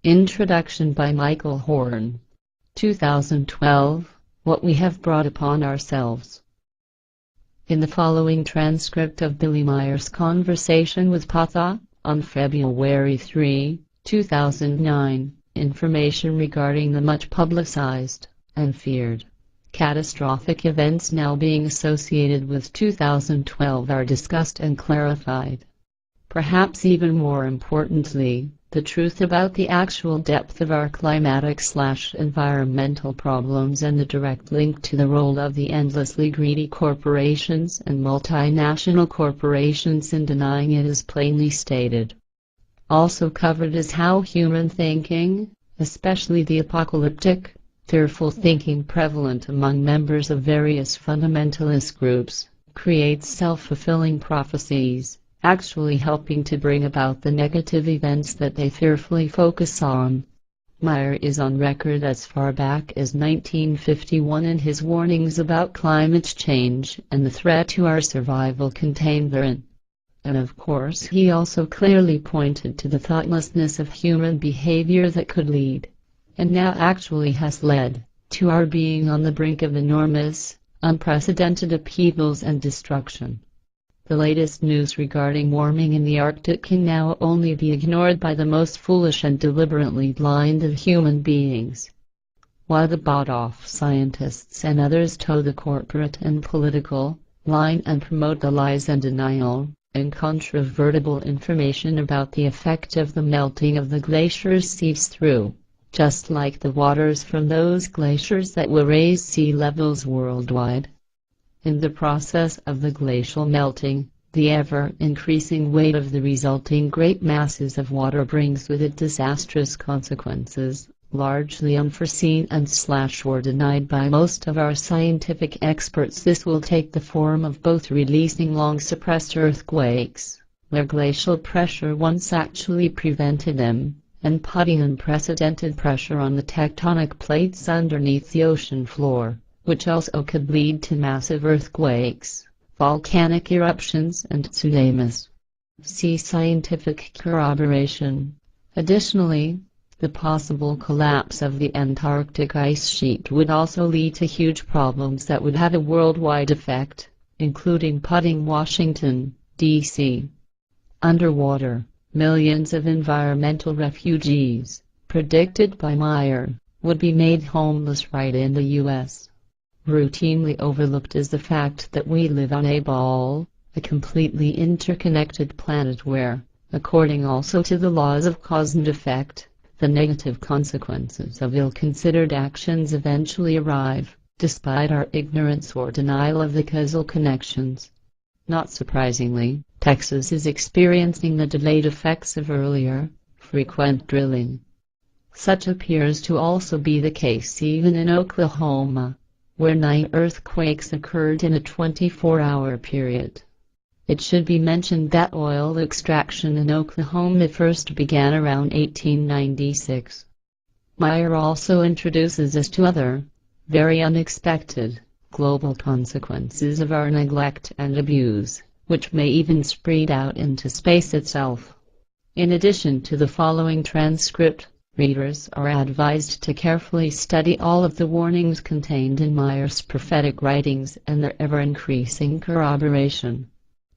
Introduction by Michael Horn. 2012, What We Have Brought Upon Ourselves. In the following transcript of Billy Meyer's conversation with Ptaah, on February 3, 2009, information regarding the much publicized and feared catastrophic events now being associated with 2012 are discussed and clarified. Perhaps even more importantly, the truth about the actual depth of our climatic/environmental problems and the direct link to the role of the endlessly greedy corporations and multinational corporations in denying it is plainly stated. Also covered is how human thinking, especially the apocalyptic, fearful thinking prevalent among members of various fundamentalist groups, creates self-fulfilling prophecies, actually helping to bring about the negative events that they fearfully focus on. Meyer is on record as far back as 1951 in his warnings about climate change and the threat to our survival contained therein. And of course he also clearly pointed to the thoughtlessness of human behavior that could lead, and now actually has led, to our being on the brink of enormous, unprecedented upheavals and destruction. The latest news regarding warming in the Arctic can now only be ignored by the most foolish and deliberately blind of human beings. While the bought-off scientists and others toe the corporate and political line and promote the lies and denial, incontrovertible information about the effect of the melting of the glaciers seeps through, just like the waters from those glaciers that will raise sea levels worldwide. In the process of the glacial melting, the ever-increasing weight of the resulting great masses of water brings with it disastrous consequences, largely unforeseen and/or denied by most of our scientific experts. This will take the form of both releasing long-suppressed earthquakes, where glacial pressure once actually prevented them, and putting unprecedented pressure on the tectonic plates underneath the ocean floor, which also could lead to massive earthquakes, volcanic eruptions and tsunamis. See scientific corroboration. Additionally, the possible collapse of the Antarctic ice sheet would also lead to huge problems that would have a worldwide effect, including putting Washington, D.C. underwater. Millions of environmental refugees, predicted by Meyer, would be made homeless right in the U.S. Routinely overlooked is the fact that we live on a ball, a completely interconnected planet where, according also to the laws of cause and effect, the negative consequences of ill-considered actions eventually arrive, despite our ignorance or denial of the causal connections. Not surprisingly, Texas is experiencing the delayed effects of earlier, frequent drilling. Such appears to also be the case even in Oklahoma, where 9 earthquakes occurred in a 24-hour period. It should be mentioned that oil extraction in Oklahoma first began around 1896. Meyer also introduces us to other, very unexpected, global consequences of our neglect and abuse, which may even spread out into space itself. In addition to the following transcript, readers are advised to carefully study all of the warnings contained in Meyer's prophetic writings and their ever-increasing corroboration.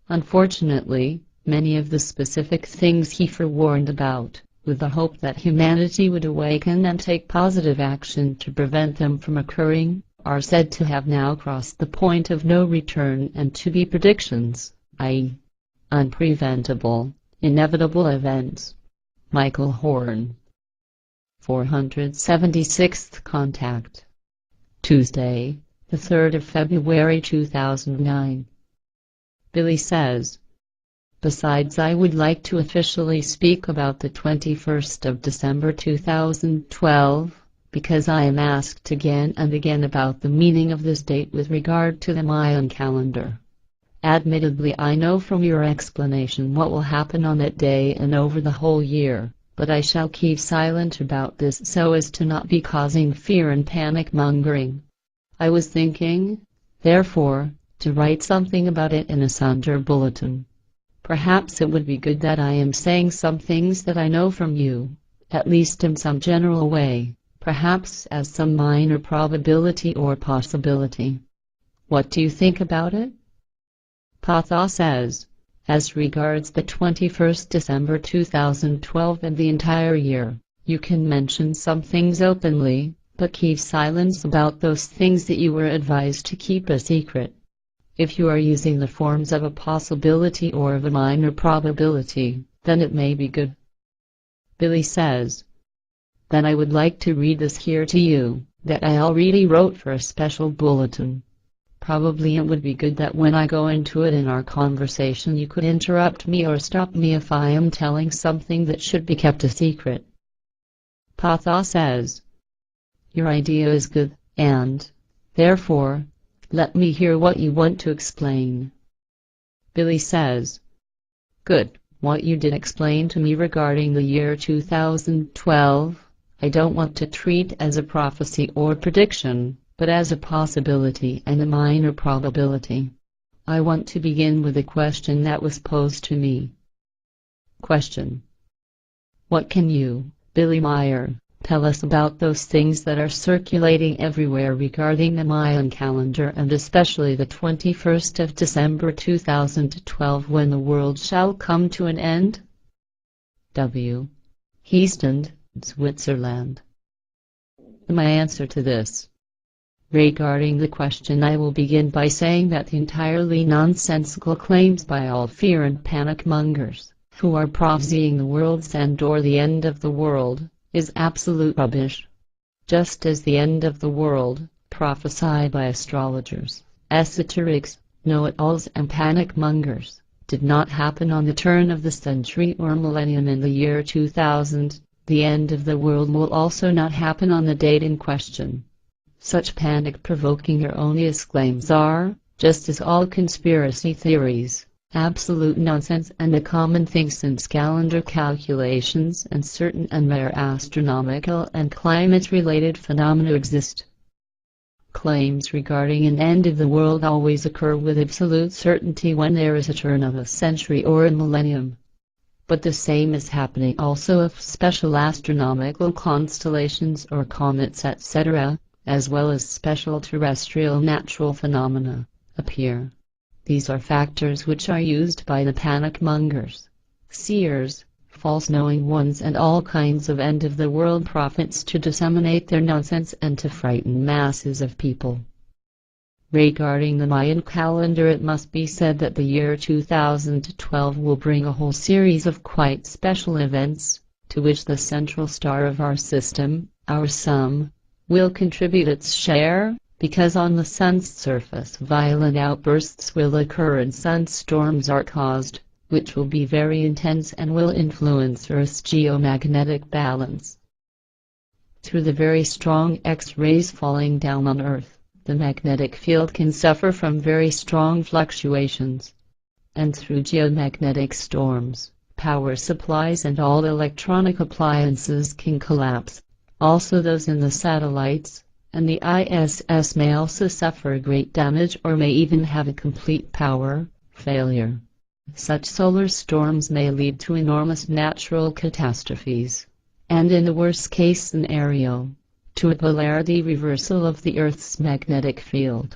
Unfortunately, many of the specific things he forewarned about, with the hope that humanity would awaken and take positive action to prevent them from occurring, are said to have now crossed the point of no return and to be predictions, i.e., unpreventable, inevitable events. Michael Horn. 476th Contact. Tuesday, the 3rd of February 2009. Billy says, besides, I would like to officially speak about the 21st of December 2012, because I am asked again and again about the meaning of this date with regard to the Mayan calendar. Admittedly, I know from your explanation what will happen on that day and over the whole year, but I shall keep silent about this so as to not be causing fear and panic-mongering. I was thinking, therefore, to write something about it in a Sunday bulletin. Perhaps it would be good that I am saying some things that I know from you, at least in some general way, perhaps as some minor probability or possibility. What do you think about it? Ptaah says, as regards the 21st December 2012 and the entire year, you can mention some things openly, but keep silence about those things that you were advised to keep a secret. If you are using the forms of a possibility or of a minor probability, then it may be good. Billy says, then I would like to read this here to you, that I already wrote for a special bulletin. Probably it would be good that when I go into it in our conversation you could interrupt me or stop me if I am telling something that should be kept a secret. Ptaah says, your idea is good, and, therefore, let me hear what you want to explain. Billy says, good, what you did explain to me regarding the year 2012, I don't want to treat as a prophecy or prediction, but as a possibility and a minor probability. I want to begin with a question that was posed to me. Question. What can you, Billy Meyer, tell us about those things that are circulating everywhere regarding the Mayan calendar and especially the 21st of December 2012 when the world shall come to an end? W. Heaston, Switzerland. My answer to this. Regarding the question, I will begin by saying that the entirely nonsensical claims by all fear and panic mongers, who are prophesying the world's end or the end of the world, is absolute rubbish. Just as the end of the world, prophesied by astrologers, esoterics, know-it-alls and panic mongers, did not happen on the turn of the century or millennium in the year 2000, the end of the world will also not happen on the date in question. Such panic-provoking erroneous claims are, just as all conspiracy theories, absolute nonsense and a common thing since calendar calculations and certain and rare astronomical and climate-related phenomena exist. Claims regarding an end of the world always occur with absolute certainty when there is a turn of a century or a millennium. But the same is happening also if special astronomical constellations or comets etc., as well as special terrestrial natural phenomena, appear. These are factors which are used by the panic mongers, seers, false knowing ones and all kinds of end-of-the-world prophets to disseminate their nonsense and to frighten masses of people. Regarding the Mayan calendar, it must be said that the year 2012 will bring a whole series of quite special events, to which the central star of our system, our sun, will contribute its share, because on the sun's surface violent outbursts will occur and sunstorms are caused, which will be very intense and will influence Earth's geomagnetic balance. Through the very strong X-rays falling down on Earth, the magnetic field can suffer from very strong fluctuations. And through geomagnetic storms, power supplies and all electronic appliances can collapse. Also those in the satellites, and the ISS may also suffer great damage or may even have a complete power failure. Such solar storms may lead to enormous natural catastrophes, and in the worst-case scenario, to a polarity reversal of the Earth's magnetic field.